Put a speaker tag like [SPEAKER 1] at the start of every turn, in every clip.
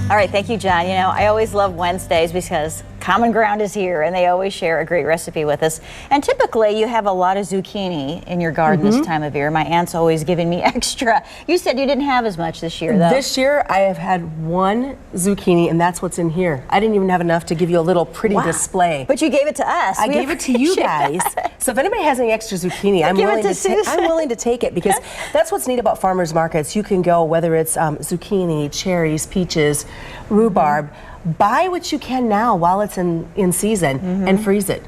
[SPEAKER 1] All right, thank you, John. You know, I always love Wednesdays because Common Ground is here and they always share a great recipe with us. And typically you have a lot of zucchini in your garden this time of year. My aunt's always giving me extra. You said you didn't have as much this year, though.
[SPEAKER 2] This year I have had one zucchini, and that's what's in here. I didn't even have enough to give you a little pretty display.
[SPEAKER 1] But you gave it to us.
[SPEAKER 2] I gave it to you guys. So if anybody has any extra zucchini, I'm willing to take it, because that's what's neat about farmers markets. You can go, whether it's zucchini, cherries, peaches, rhubarb, buy what you can now while it's in season and freeze it.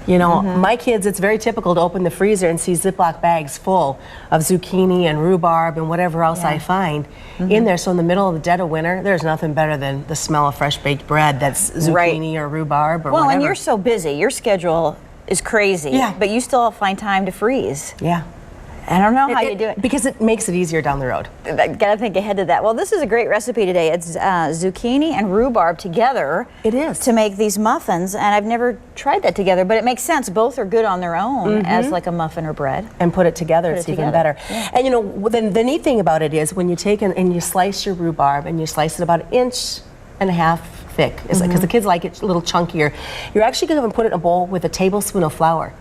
[SPEAKER 2] You know, my kids, it's very typical to open the freezer and see Ziploc bags full of zucchini and rhubarb and whatever else I find in there. So in the middle of the dead of winter, there's nothing better than the smell of fresh baked bread that's zucchini or rhubarb or whatever.
[SPEAKER 1] And you're so busy. Your schedule is crazy, but you still find time to freeze. I don't know how you do it.
[SPEAKER 2] Because it makes it easier down the road.
[SPEAKER 1] Gotta think ahead to that. Well, this is a great recipe today. It's zucchini and rhubarb together.
[SPEAKER 2] It is.
[SPEAKER 1] To make these muffins, and I've never tried that together, but it makes sense. Both are good on their own as like a muffin or bread.
[SPEAKER 2] And put it together, it's even better. And you know, the neat thing about it is when you take and you slice your rhubarb and you slice it about 1.5 inches thick, because the kids like it a little chunkier, you're actually going to put it in a bowl with a tablespoon of flour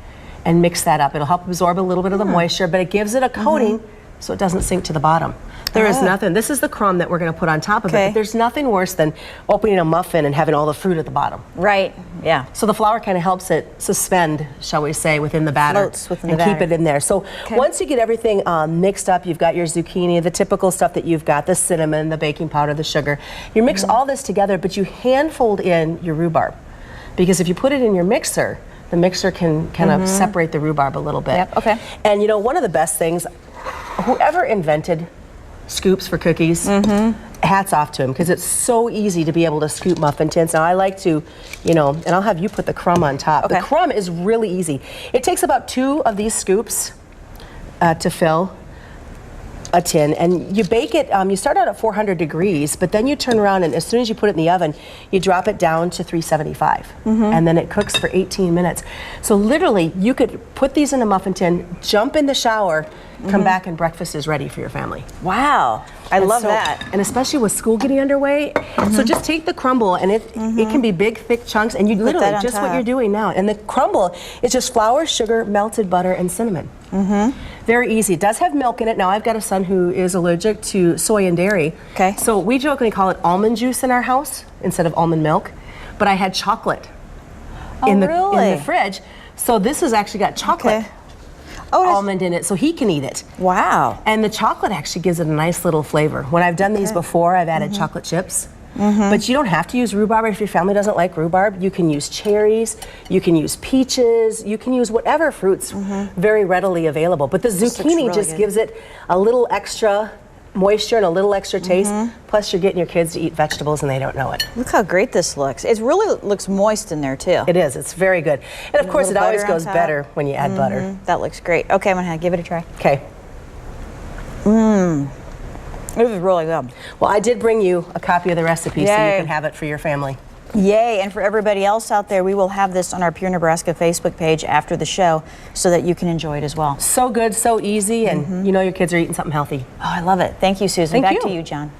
[SPEAKER 2] and mix that up. It'll help absorb a little bit of the moisture, but it gives it a coating so it doesn't sink to the bottom. There is nothing. This is the crumb that we're going to put on top of it. But there's nothing worse than opening a muffin and having all the fruit at the bottom.
[SPEAKER 1] Right. Yeah.
[SPEAKER 2] So the flour kind of helps it suspend, shall we say, within the batter.
[SPEAKER 1] Floats within the batter.
[SPEAKER 2] Keep it in there. So once you get everything mixed up, you've got your zucchini, the typical stuff that you've got, the cinnamon, the baking powder, the sugar. You mix all this together, but you hand fold in your rhubarb, because if you put it in your mixer, the mixer can kind of separate the rhubarb a little bit. And you know, one of the best things, whoever invented scoops for cookies, hats off to him, because it's so easy to be able to scoop muffin tins. Now I like to, you know, and I'll have you put the crumb on top. The crumb is really easy. It takes about 2 of these scoops to fill a tin, and you bake it, you start out at 400 degrees, but then you turn around, and as soon as you put it in the oven, you drop it down to 375, and then it cooks for 18 minutes. So literally, you could put these in a muffin tin, jump in the shower, come back, and breakfast is ready for your family.
[SPEAKER 1] Wow, I love that.
[SPEAKER 2] And especially with school getting underway, so just take the crumble, and it can be big, thick chunks, and you literally, just what you're doing now. And the crumble is just flour, sugar, melted butter, and cinnamon. Very easy. It does have milk in it. Now I've got a son who is allergic to soy and dairy. So we jokingly call it almond juice in our house instead of almond milk. But I had chocolate in the fridge. So this has actually got chocolate almond in it, so he can eat it.
[SPEAKER 1] Wow.
[SPEAKER 2] And the chocolate actually gives it a nice little flavor. When I've done these before, I've added chocolate chips. But you don't have to use rhubarb. If your family doesn't like rhubarb, you can use cherries, you can use peaches, you can use whatever fruits very readily available. But the zucchini just gives it a little extra moisture and a little extra taste. Plus you're getting your kids to eat vegetables and they don't know it.
[SPEAKER 1] Look how great this looks. It really looks moist in there too.
[SPEAKER 2] It is. It's very good. And of course it always goes better when you add butter.
[SPEAKER 1] That looks great. Okay, I'm gonna give it a try.
[SPEAKER 2] Okay.
[SPEAKER 1] This is really good.
[SPEAKER 2] Well, I did bring you a copy of the recipe so you can have it for your family.
[SPEAKER 1] Yay, and for everybody else out there, we will have this on our Pure Nebraska Facebook page after the show so that you can enjoy it as well.
[SPEAKER 2] So good, so easy, and you know your kids are eating something healthy.
[SPEAKER 1] Oh, I love it. Thank you, Susan. Back to you, John.